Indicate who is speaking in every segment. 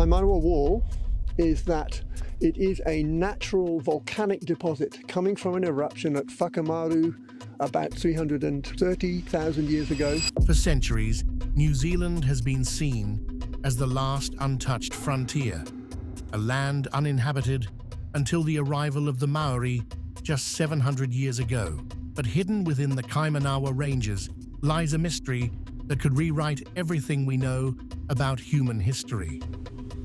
Speaker 1: Kaimanawa Wall is that it is a natural volcanic deposit coming from an eruption at Whakamaru about 330,000 years ago.
Speaker 2: For centuries, New Zealand has been seen as the last untouched frontier, a land uninhabited until the arrival of the Maori just 700 years ago. But hidden within the Kaimanawa Ranges lies a mystery that could rewrite everything we know about human history.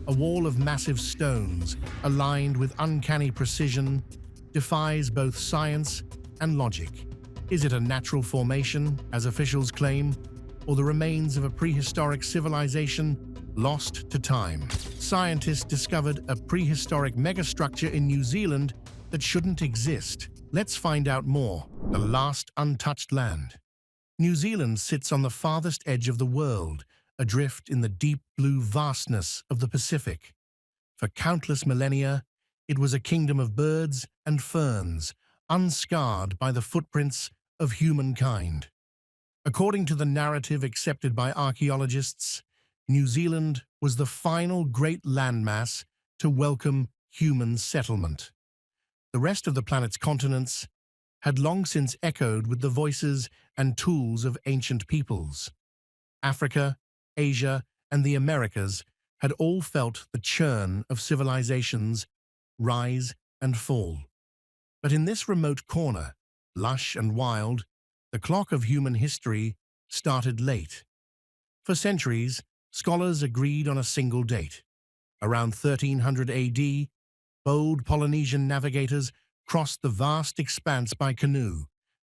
Speaker 2: A wall of massive stones, aligned with uncanny precision, defies both science and logic. Is it a natural formation, as officials claim, or the remains of a prehistoric civilization lost to time? Scientists discovered a prehistoric megastructure in New Zealand that shouldn't exist. Let's find out more. The last untouched land. New Zealand sits on the farthest edge of the world, adrift in the deep blue vastness of the Pacific. For countless millennia, it was a kingdom of birds and ferns, unscarred by the footprints of humankind. According to the narrative accepted by archaeologists, New Zealand was the final great landmass to welcome human settlement. The rest of the planet's continents had long since echoed with the voices and tools of ancient peoples. Africa, Asia, and the Americas had all felt the churn of civilizations rise and fall. But in this remote corner, lush and wild, the clock of human history started late. For centuries, scholars agreed on a single date. Around 1300 AD, bold Polynesian navigators crossed the vast expanse by canoe,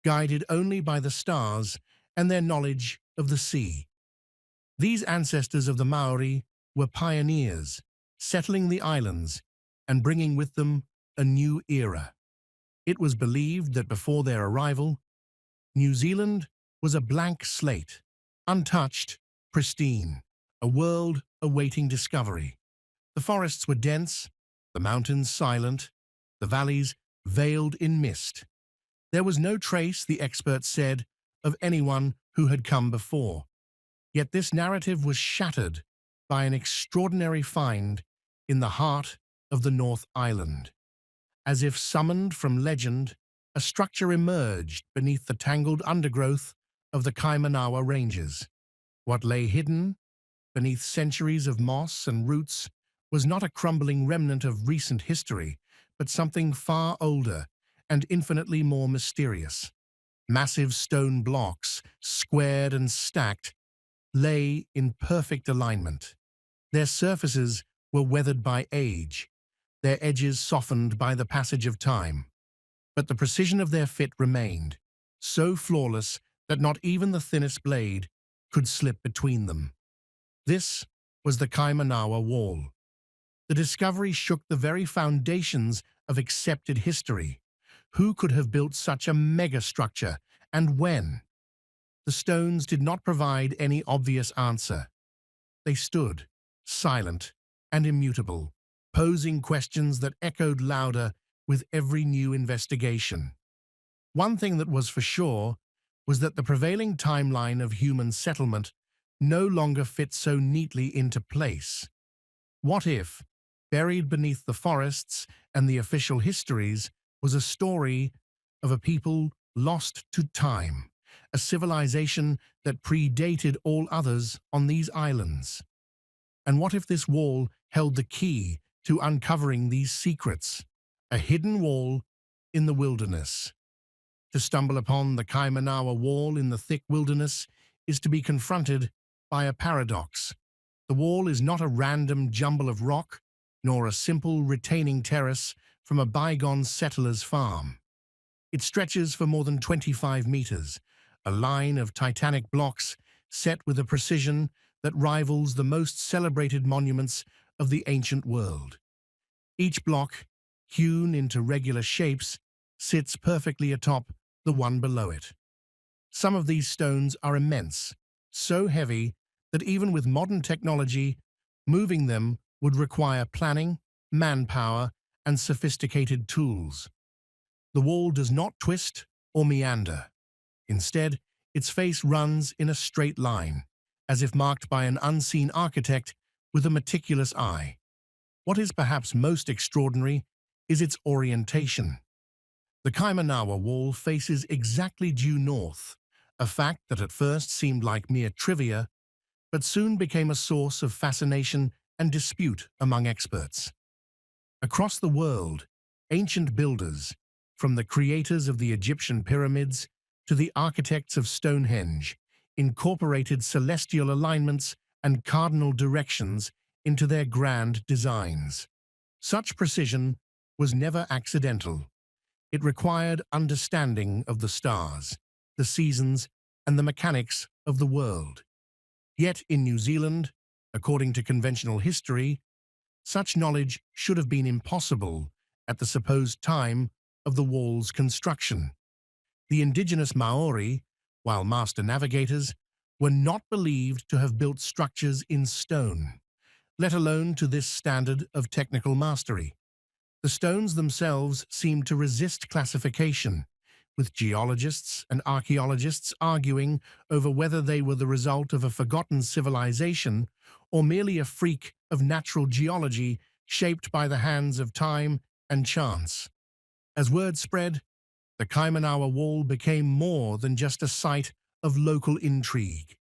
Speaker 2: guided only by the stars and their knowledge of the sea. These ancestors of the Maori were pioneers, settling the islands and bringing with them a new era. It was believed that before their arrival, New Zealand was a blank slate, untouched, pristine, a world awaiting discovery. The forests were dense, the mountains silent, the valleys veiled in mist. There was no trace, the experts said, of anyone who had come before. Yet this narrative was shattered by an extraordinary find in the heart of the North Island. As if summoned from legend, a structure emerged beneath the tangled undergrowth of the Kaimanawa Ranges. What lay hidden beneath centuries of moss and roots was not a crumbling remnant of recent history, but something far older and infinitely more mysterious. Massive stone blocks, squared and stacked, lay in perfect alignment. Their surfaces were weathered by age, their edges softened by the passage of time. But the precision of their fit remained, so flawless that not even the thinnest blade could slip between them. This was the Kaimanawa Wall. The discovery shook the very foundations of accepted history. Who could have built such a megastructure, and when? The stones did not provide any obvious answer. They stood, silent and immutable, posing questions that echoed louder with every new investigation. One thing that was for sure was that the prevailing timeline of human settlement no longer fit so neatly into place. What if, buried beneath the forests and the official histories, was a story of a people lost to time, a civilization that predated all others on these islands? And what if this wall held the key to uncovering these secrets? A hidden wall in the wilderness. To stumble upon the Kaimanawa Wall in the thick wilderness is to be confronted by a paradox. The wall is not a random jumble of rock, nor a simple retaining terrace from a bygone settler's farm. It stretches for more than 25 meters, a line of titanic blocks set with a precision that rivals the most celebrated monuments of the ancient world. Each block, hewn into regular shapes, sits perfectly atop the one below it. Some of these stones are immense, so heavy that even with modern technology, moving them would require planning, manpower, and sophisticated tools. The wall does not twist or meander. Instead, its face runs in a straight line, as if marked by an unseen architect with a meticulous eye. What is perhaps most extraordinary is its orientation. The Kaimanawa Wall faces exactly due north, a fact that at first seemed like mere trivia, but soon became a source of fascination and dispute among experts. Across the world, ancient builders, from the creators of the Egyptian pyramids to the architects of Stonehenge, incorporated celestial alignments and cardinal directions into their grand designs. Such precision was never accidental. It required understanding of the stars, the seasons, and the mechanics of the world. Yet in New Zealand, according to conventional history, such knowledge should have been impossible at the supposed time of the wall's construction. The indigenous Maori, while master navigators, were not believed to have built structures in stone, let alone to this standard of technical mastery. The stones themselves seemed to resist classification, with geologists and archaeologists arguing over whether they were the result of a forgotten civilization or merely a freak of natural geology shaped by the hands of time and chance. As word spread, the Kaimanawa Wall became more than just a site of local intrigue.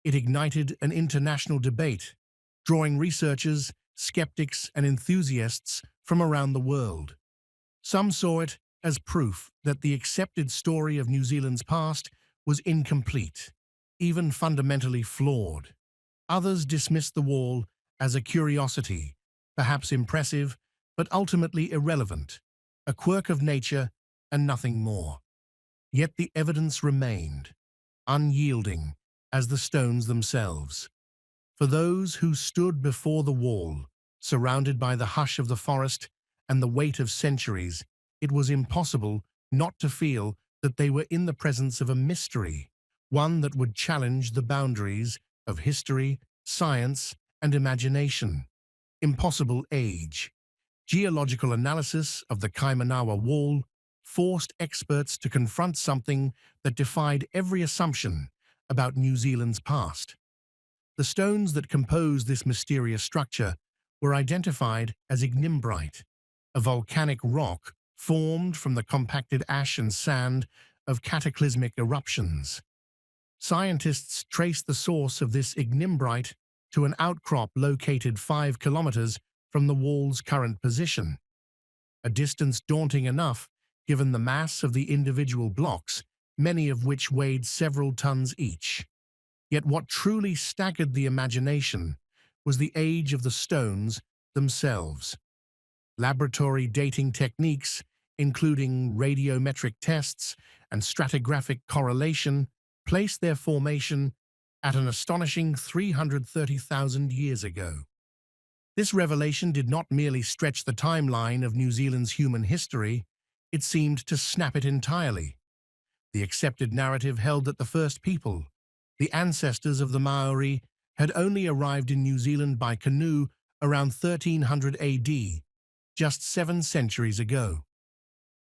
Speaker 2: It ignited an international debate, drawing researchers, skeptics, and enthusiasts from around the world. Some saw it as proof that the accepted story of New Zealand's past was incomplete, even fundamentally flawed. Others dismissed the wall as a curiosity, perhaps impressive, but ultimately irrelevant, a quirk of nature and nothing more. Yet the evidence remained, unyielding as the stones themselves. For those who stood before the wall, surrounded by the hush of the forest and the weight of centuries, it was impossible not to feel that they were in the presence of a mystery, one that would challenge the boundaries of history, science, and imagination. Impossible age. Geological analysis of the Kaimanawa Wall forced experts to confront something that defied every assumption about New Zealand's past. The stones that compose this mysterious structure were identified as ignimbrite, a volcanic rock formed from the compacted ash and sand of cataclysmic eruptions. Scientists traced the source of this ignimbrite to an outcrop located 5 kilometers from the wall's current position, a distance daunting enough given the mass of the individual blocks, many of which weighed several tons each. Yet what truly staggered the imagination was the age of the stones themselves. Laboratory dating techniques, including radiometric tests and stratigraphic correlation, placed their formation at an astonishing 330,000 years ago. This revelation did not merely stretch the timeline of New Zealand's human history, it seemed to snap it entirely. The accepted narrative held that the first people, the ancestors of the Maori, had only arrived in New Zealand by canoe around 1300 AD, just 7 centuries ago.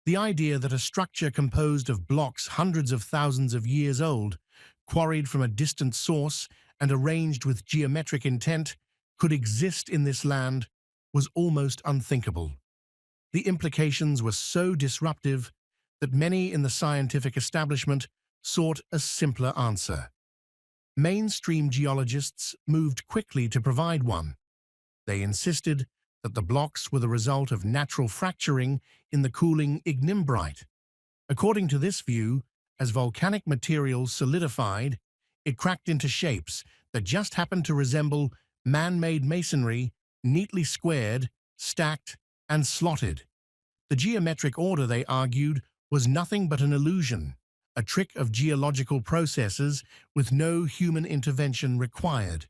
Speaker 2: The idea that a structure composed of blocks hundreds of thousands of years old, quarried from a distant source and arranged with geometric intent, could exist in this land was almost unthinkable. The implications were so disruptive that many in the scientific establishment sought a simpler answer. Mainstream geologists moved quickly to provide one. They insisted that the blocks were the result of natural fracturing in the cooling ignimbrite. According to this view, as volcanic material solidified, it cracked into shapes that just happened to resemble man-made masonry, neatly squared, stacked, and slotted. The geometric order, they argued, was nothing but an illusion, a trick of geological processes with no human intervention required.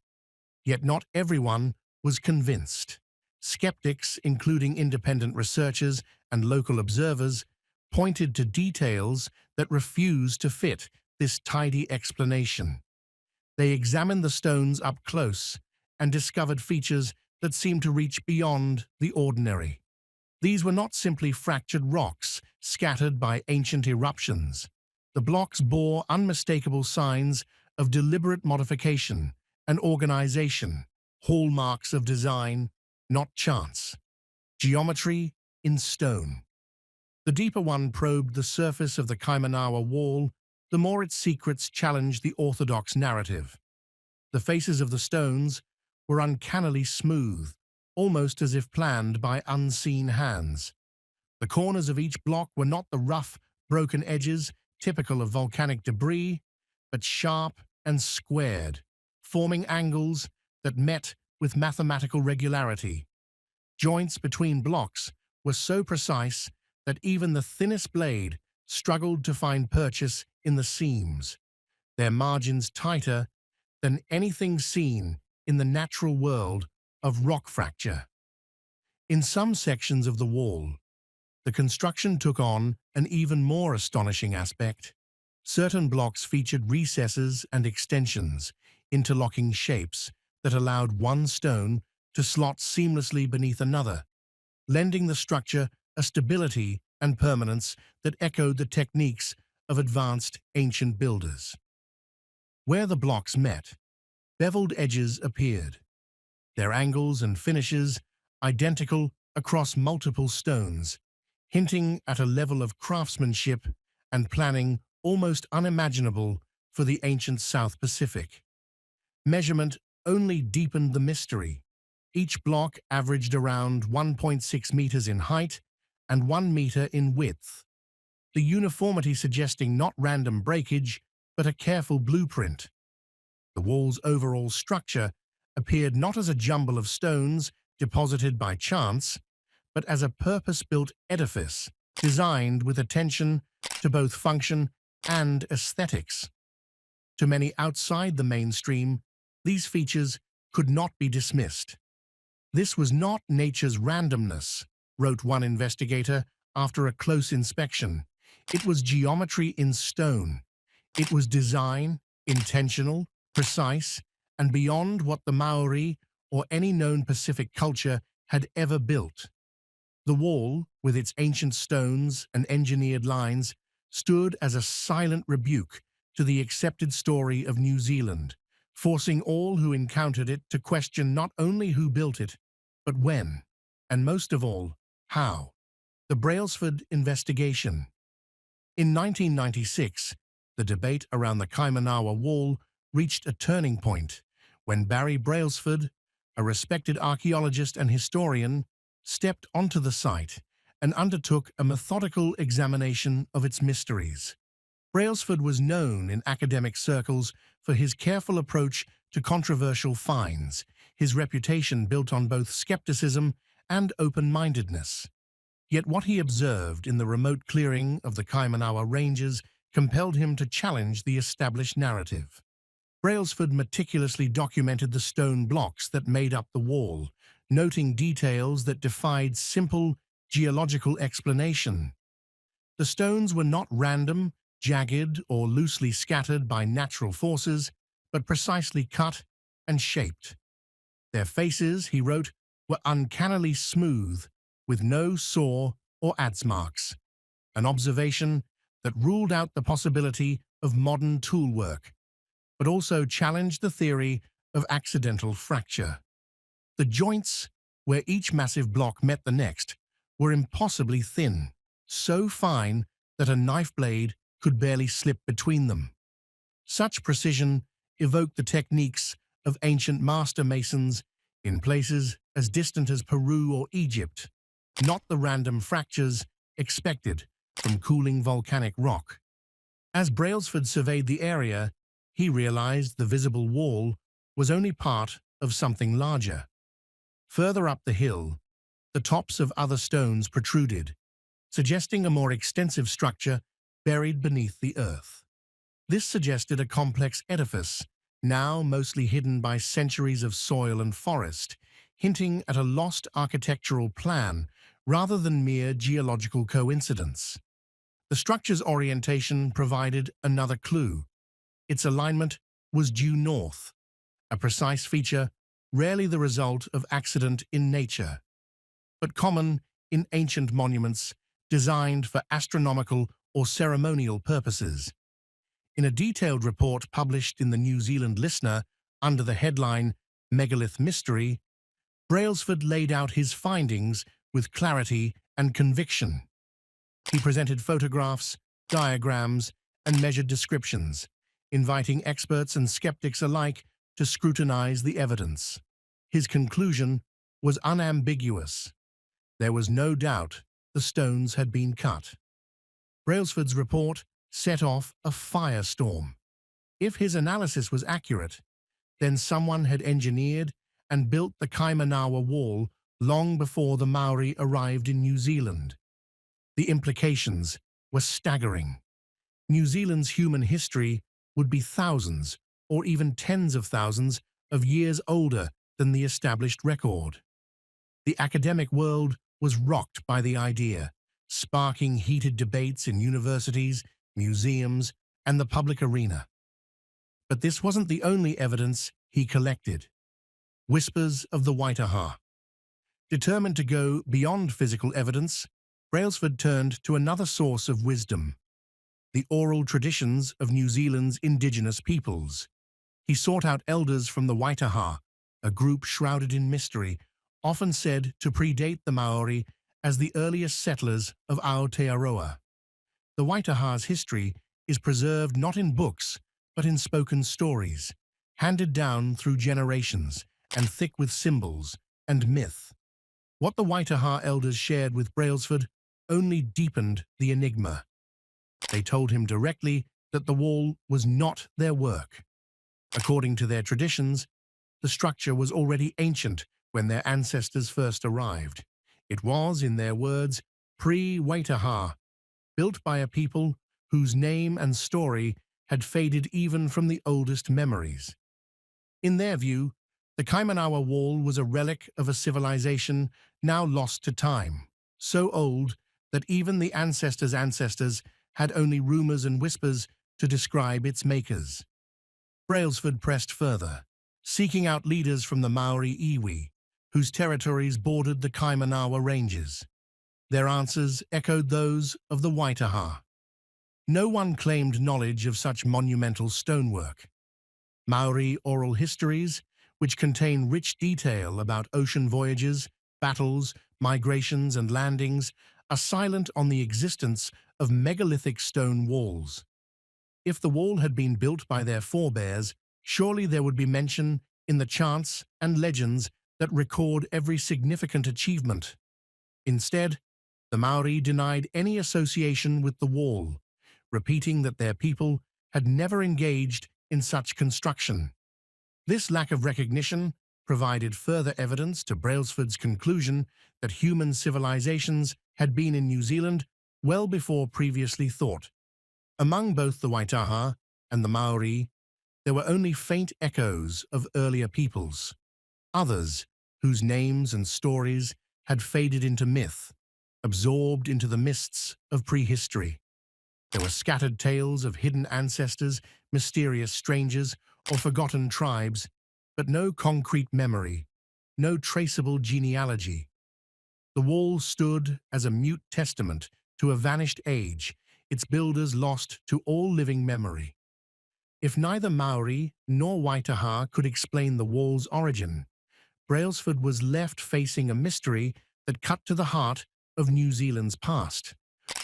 Speaker 2: Yet not everyone was convinced. Skeptics, including independent researchers and local observers, pointed to details that refused to fit this tidy explanation. They examined the stones up close and discovered features that seemed to reach beyond the ordinary. These were not simply fractured rocks scattered by ancient eruptions. The blocks bore unmistakable signs of deliberate modification and organization, hallmarks of design, not chance. Geometry in stone. The deeper one probed the surface of the Kaimanawa Wall, the more its secrets challenged the orthodox narrative. The faces of the stones were uncannily smooth, almost as if planned by unseen hands. The corners of each block were not the rough, broken edges typical of volcanic debris, but sharp and squared, forming angles that met with mathematical regularity. Joints between blocks were so precise that even the thinnest blade struggled to find purchase in the seams, their margins tighter than anything seen in the natural world of rock fracture. In some sections of the wall, the construction took on an even more astonishing aspect. Certain blocks featured recesses and extensions, interlocking shapes that allowed one stone to slot seamlessly beneath another, lending the structure a stability and permanence that echoed the techniques of advanced ancient builders. Where the blocks met, beveled edges appeared, their angles and finishes identical across multiple stones, hinting at a level of craftsmanship and planning almost unimaginable for the ancient South Pacific. Measurement only deepened the mystery. Each block averaged around 1.6 meters in height and 1 meter in width, the uniformity suggesting not random breakage, but a careful blueprint. The wall's overall structure appeared not as a jumble of stones deposited by chance, but as a purpose-built edifice designed with attention to both function and aesthetics. To many outside the mainstream, these features could not be dismissed. This was not nature's randomness, wrote one investigator after a close inspection. It was geometry in stone. It was design, intentional, precise, and beyond what the Maori or any known Pacific culture had ever built. The wall, with its ancient stones and engineered lines, stood as a silent rebuke to the accepted story of New Zealand, forcing all who encountered it to question not only who built it, but when, and most of all, how. The Brailsford investigation. In 1996, the debate around the Kaimanawa Wall reached a turning point when Barry Brailsford, a respected archaeologist and historian, stepped onto the site and undertook a methodical examination of its mysteries. Brailsford was known in academic circles for his careful approach to controversial finds, his reputation built on both skepticism and open-mindedness. Yet what he observed in the remote clearing of the Kaimanawa Ranges compelled him to challenge the established narrative. Brailsford meticulously documented the stone blocks that made up the wall, noting details that defied simple geological explanation. The stones were not random, jagged, or loosely scattered by natural forces, but precisely cut and shaped. Their faces, he wrote, were uncannily smooth, with no saw or adze marks, an observation that ruled out the possibility of modern toolwork, but also challenged the theory of accidental fracture. The joints, where each massive block met the next, were impossibly thin, so fine that a knife blade could barely slip between them. Such precision evoked the techniques of ancient master masons in places as distant as Peru or Egypt, not the random fractures expected from cooling volcanic rock. As Brailsford surveyed the area, he realized the visible wall was only part of something larger. Further up the hill, the tops of other stones protruded, suggesting a more extensive structure buried beneath the earth. This suggested a complex edifice, now mostly hidden by centuries of soil and forest, hinting at a lost architectural plan rather than mere geological coincidence. The structure's orientation provided another clue. Its alignment was due north, a precise feature rarely the result of accident in nature, but common in ancient monuments designed for astronomical or ceremonial purposes. In a detailed report published in the New Zealand Listener under the headline megalith mystery, Brailsford laid out his findings with clarity and conviction. He presented photographs, diagrams, and measured descriptions, inviting experts and skeptics alike to scrutinize the evidence. His conclusion was unambiguous. There was no doubt the stones had been cut. Brailsford's report set off a firestorm. If his analysis was accurate, then someone had engineered and built the Kaimanawa Wall long before the Maori arrived in New Zealand. The implications were staggering. New Zealand's human history would be thousands, or even tens of thousands, of years older than the established record. The academic world was rocked by the idea, sparking heated debates in universities, museums, and the public arena. But this wasn't the only evidence he collected. Whispers of the Waitaha. Determined to go beyond physical evidence, Brailsford turned to another source of wisdom: the oral traditions of New Zealand's indigenous peoples. He sought out elders from the Waitaha, a group shrouded in mystery, often said to predate the Maori as the earliest settlers of Aotearoa. The Waitaha's history is preserved not in books, but in spoken stories, handed down through generations and thick with symbols and myth. What the Waitaha elders shared with Brailsford only deepened the enigma. They told him directly that the wall was not their work. According to their traditions, the structure was already ancient when their ancestors first arrived. It was, in their words, pre-Waitaha, built by a people whose name and story had faded even from the oldest memories. In their view, the Kaimanawa Wall was a relic of a civilization now lost to time, so old that even the ancestors' ancestors had only rumors and whispers to describe its makers. Brailsford pressed further, seeking out leaders from the Maori iwi, whose territories bordered the Kaimanawa Ranges. Their answers echoed those of the Waitaha. No one claimed knowledge of such monumental stonework. Maori oral histories, which contain rich detail about ocean voyages, battles, migrations, and landings, are silent on the existence of megalithic stone walls. If the wall had been built by their forebears, surely there would be mention in the chants and legends that record every significant achievement. Instead, the Maori denied any association with the wall, repeating that their people had never engaged in such construction. This lack of recognition provided further evidence to Brailsford's conclusion that human civilizations had been in New Zealand well before previously thought. Among both the Waitaha and the Maori, there were only faint echoes of earlier peoples. Others, whose names and stories had faded into myth, absorbed into the mists of prehistory. There were scattered tales of hidden ancestors, mysterious strangers, or forgotten tribes, but no concrete memory, no traceable genealogy. The wall stood as a mute testament to a vanished age, its builders lost to all living memory. If neither Maori nor Waitaha could explain the wall's origin, Brailsford was left facing a mystery that cut to the heart of New Zealand's past.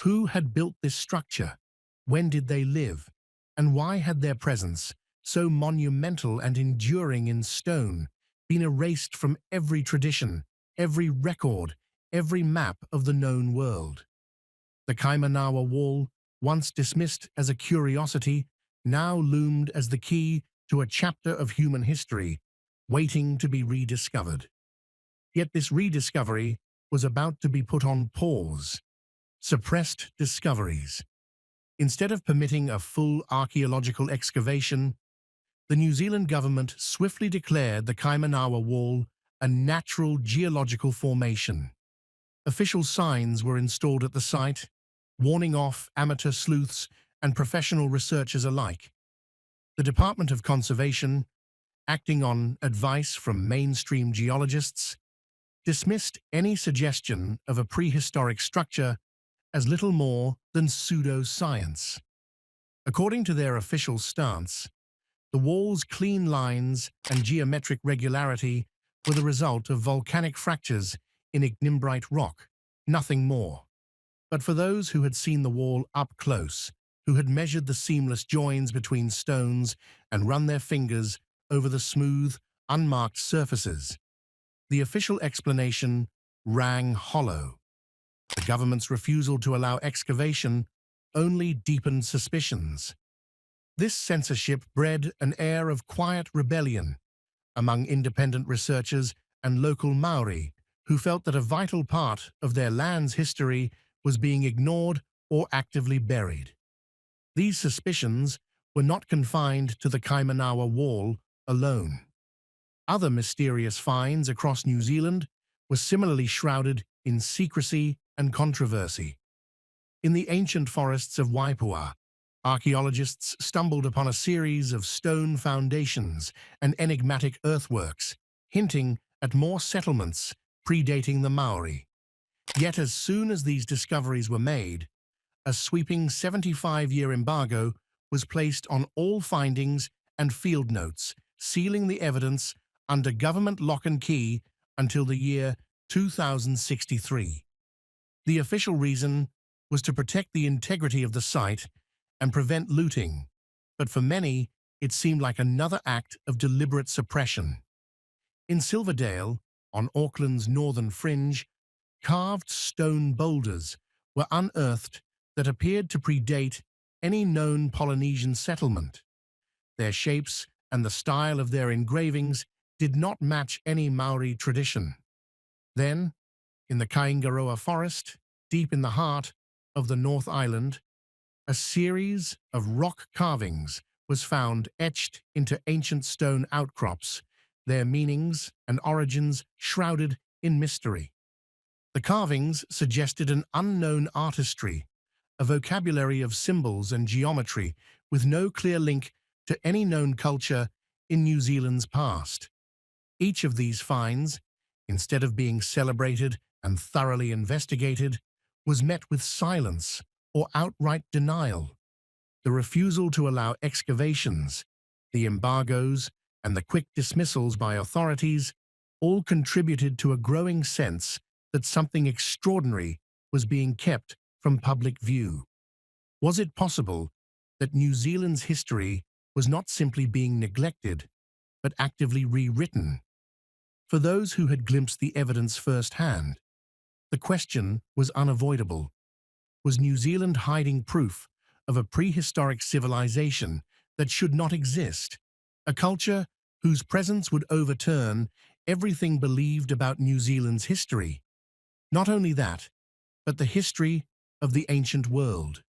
Speaker 2: Who had built this structure? When did they live? And why had their presence, so monumental and enduring in stone, been erased from every tradition, every record, every map of the known world? The Kaimanawa Wall, once dismissed as a curiosity, now loomed as the key to a chapter of human history, waiting to be rediscovered. Yet this rediscovery was about to be put on pause. Suppressed discoveries. Instead of permitting a full archaeological excavation, the New Zealand government swiftly declared the Kaimanawa Wall a natural geological formation. Official signs were installed at the site, warning off amateur sleuths and professional researchers alike. The Department of Conservation, acting on advice from mainstream geologists, dismissed any suggestion of a prehistoric structure as little more than pseudo-science. According to their official stance, The wall's clean lines and geometric regularity were the result of volcanic fractures in ignimbrite rock, nothing more. But for those who had seen the wall up close, who had measured the seamless joins between stones and run their fingers over the smooth, unmarked surfaces, the official explanation rang hollow. The government's refusal to allow excavation only deepened suspicions. This censorship bred an air of quiet rebellion among independent researchers and local Maori who felt that a vital part of their land's history was being ignored or actively buried. These suspicions were not confined to the Kaimanawa Wall alone. Other mysterious finds across New Zealand were similarly shrouded in secrecy and controversy. In the ancient forests of Waipua, archaeologists stumbled upon a series of stone foundations and enigmatic earthworks, hinting at more settlements predating the Maori. Yet as soon as these discoveries were made, a sweeping 75-year embargo was placed on all findings and field notes, sealing the evidence under government lock and key until the year 2063. The official reason was to protect the integrity of the site and prevent looting, but for many, it seemed like another act of deliberate suppression. In Silverdale, on Auckland's northern fringe, carved stone boulders were unearthed that appeared to predate any known Polynesian settlement. Their shapes and the style of their engravings did not match any Maori tradition. Then, in the Kaingaroa forest, deep in the heart of the North Island, a series of rock carvings was found etched into ancient stone outcrops, their meanings and origins shrouded in mystery. The carvings suggested an unknown artistry, a vocabulary of symbols and geometry with no clear link to any known culture in New Zealand's past. Each of these finds, instead of being celebrated and thoroughly investigated, was met with silence or outright denial. The refusal to allow excavations, the embargoes, and the quick dismissals by authorities all contributed to a growing sense that something extraordinary was being kept from public view. Was it possible that New Zealand's history was not simply being neglected, but actively rewritten? For those who had glimpsed the evidence firsthand, the question was unavoidable. Was New Zealand hiding proof of a prehistoric civilization that should not exist, a culture whose presence would overturn everything believed about New Zealand's history? Not only that, but the history of the ancient world.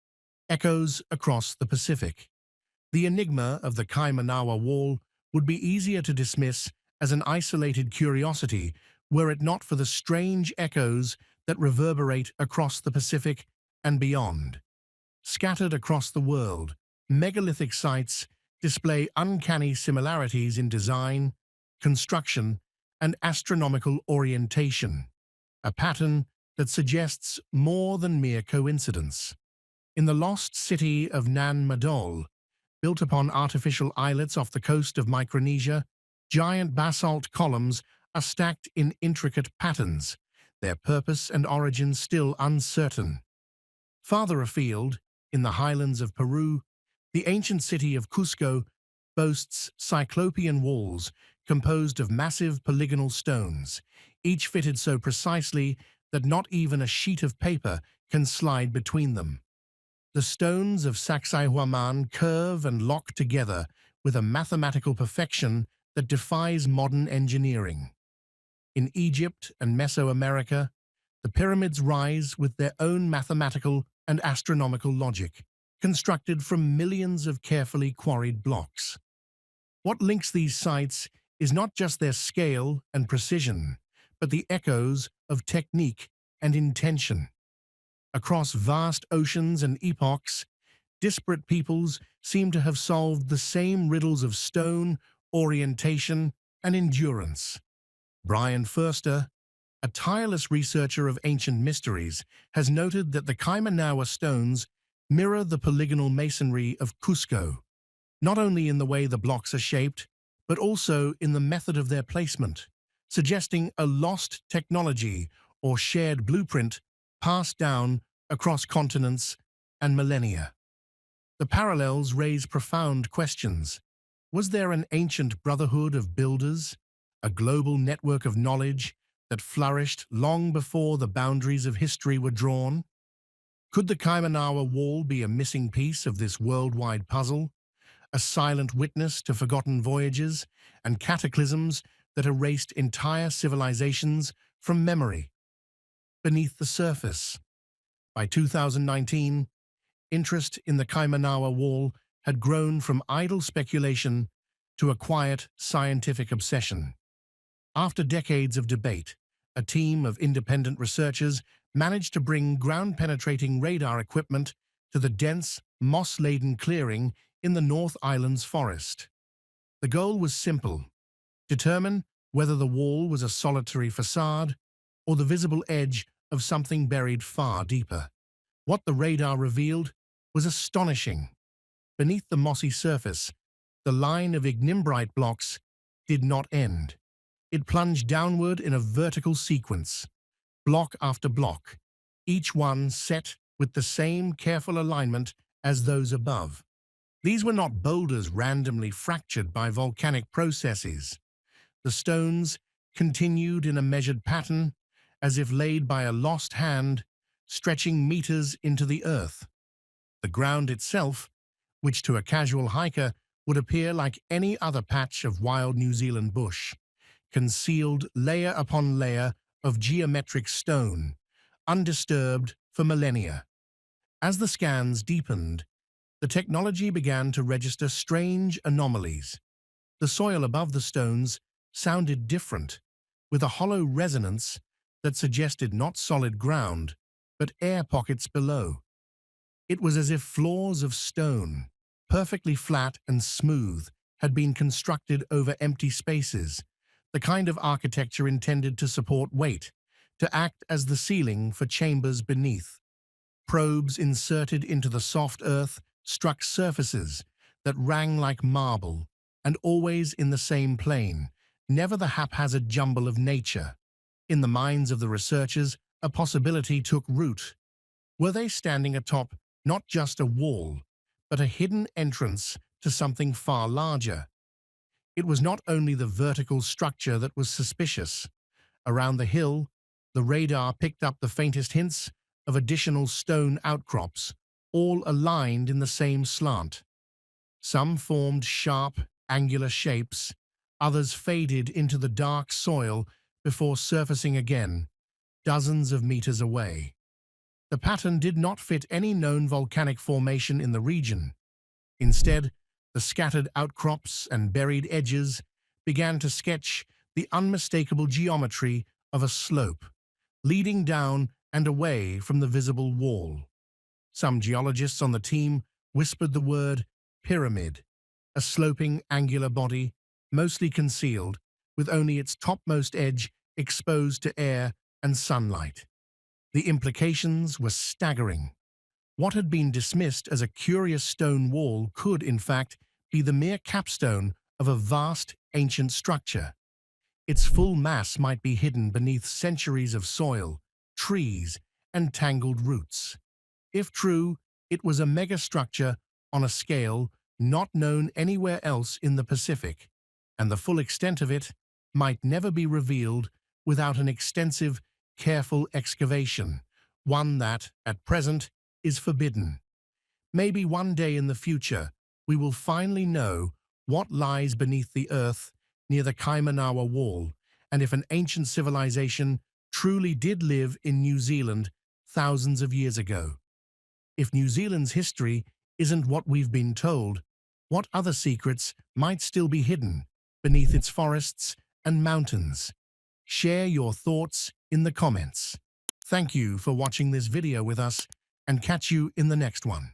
Speaker 2: Echoes across the Pacific. The enigma of the Kaimanawa Wall would be easier to dismiss as an isolated curiosity were it not for the strange echoes that reverberate across the Pacific and beyond. Scattered across the world, megalithic sites display uncanny similarities in design, construction, and astronomical orientation, a pattern that suggests more than mere coincidence. In the lost city of Nan Madol, built upon artificial islets off the coast of Micronesia, giant basalt columns are stacked in intricate patterns, their purpose and origin still uncertain. Farther afield, in the highlands of Peru, the ancient city of Cusco boasts cyclopean walls composed of massive polygonal stones, each fitted so precisely that not even a sheet of paper can slide between them. The stones of Sacsayhuaman curve and lock together with a mathematical perfection that defies modern engineering. In Egypt and Mesoamerica, the pyramids rise with their own mathematical and astronomical logic, constructed from millions of carefully quarried blocks. What links these sites is not just their scale and precision, but the echoes of technique and intention. Across vast oceans and epochs, disparate peoples seem to have solved the same riddles of stone, orientation, and endurance. Brian Furster, a tireless researcher of ancient mysteries, has noted that the Kaimanawa stones mirror the polygonal masonry of Cusco. not only in the way the blocks are shaped, but also in the method of their placement, suggesting a lost technology or shared blueprint passed down across continents and millennia. The parallels raise profound questions. Was there an ancient brotherhood of builders, a global network of knowledge that flourished long before the boundaries of history were drawn? Could the Kaimanawa Wall be a missing piece of this worldwide puzzle, a silent witness to forgotten voyages and cataclysms that erased entire civilizations from memory? Beneath the surface. By 2019, interest in the Kaimanawa Wall had grown from idle speculation to a quiet scientific obsession. After decades of debate, a team of independent researchers managed to bring ground-penetrating radar equipment to the dense, moss-laden clearing in the North Island's forest. The goal was simple: determine whether the wall was a solitary facade or the visible edge of something buried far deeper. What the radar revealed was astonishing. Beneath the mossy surface, the line of ignimbrite blocks did not end. It plunged downward in a vertical sequence, block after block, each one set with the same careful alignment as those above. These were not boulders randomly fractured by volcanic processes. The stones continued in a measured pattern, as if laid by a lost hand, stretching meters into the earth. The ground itself, which to a casual hiker would appear like any other patch of wild New Zealand bush, concealed layer upon layer of geometric stone, undisturbed for millennia. As the scans deepened, the technology began to register strange anomalies. The soil above the stones sounded different, with a hollow resonance that suggested not solid ground, but air pockets below. It was as if floors of stone, perfectly flat and smooth, had been constructed over empty spaces, the kind of architecture intended to support weight, to act as the ceiling for chambers beneath. Probes inserted into the soft earth struck surfaces that rang like marble, and always in the same plane, never the haphazard jumble of nature. In the minds of the researchers, a possibility took root. Were they standing atop not just a wall, but a hidden entrance to something far larger? It was not only the vertical structure that was suspicious. Around the hill, the radar picked up the faintest hints of additional stone outcrops, all aligned in the same slant. Some formed sharp, angular shapes, others faded into the dark soil before surfacing again, dozens of meters away. The pattern did not fit any known volcanic formation in the region. Instead, the scattered outcrops and buried edges began to sketch the unmistakable geometry of a slope, leading down and away from the visible wall. Some geologists on the team whispered the word pyramid, a sloping angular body, mostly concealed, with only its topmost edge exposed to air and sunlight. The implications were staggering. What had been dismissed as a curious stone wall could, in fact, be the mere capstone of a vast, ancient structure. Its full mass might be hidden beneath centuries of soil, trees, and tangled roots. If true, it was a megastructure on a scale not known anywhere else in the Pacific, and the full extent of it might never be revealed without an extensive, careful excavation, one that, at present, is forbidden. Maybe one day in the future, we will finally know what lies beneath the earth near the Kaimanawa Wall, and if an ancient civilization truly did live in New Zealand thousands of years ago. If New Zealand's history isn't what we've been told, what other secrets might still be hidden beneath its forests and mountains? Share your thoughts in the comments. Thank you for watching this video with us, and catch you in the next one.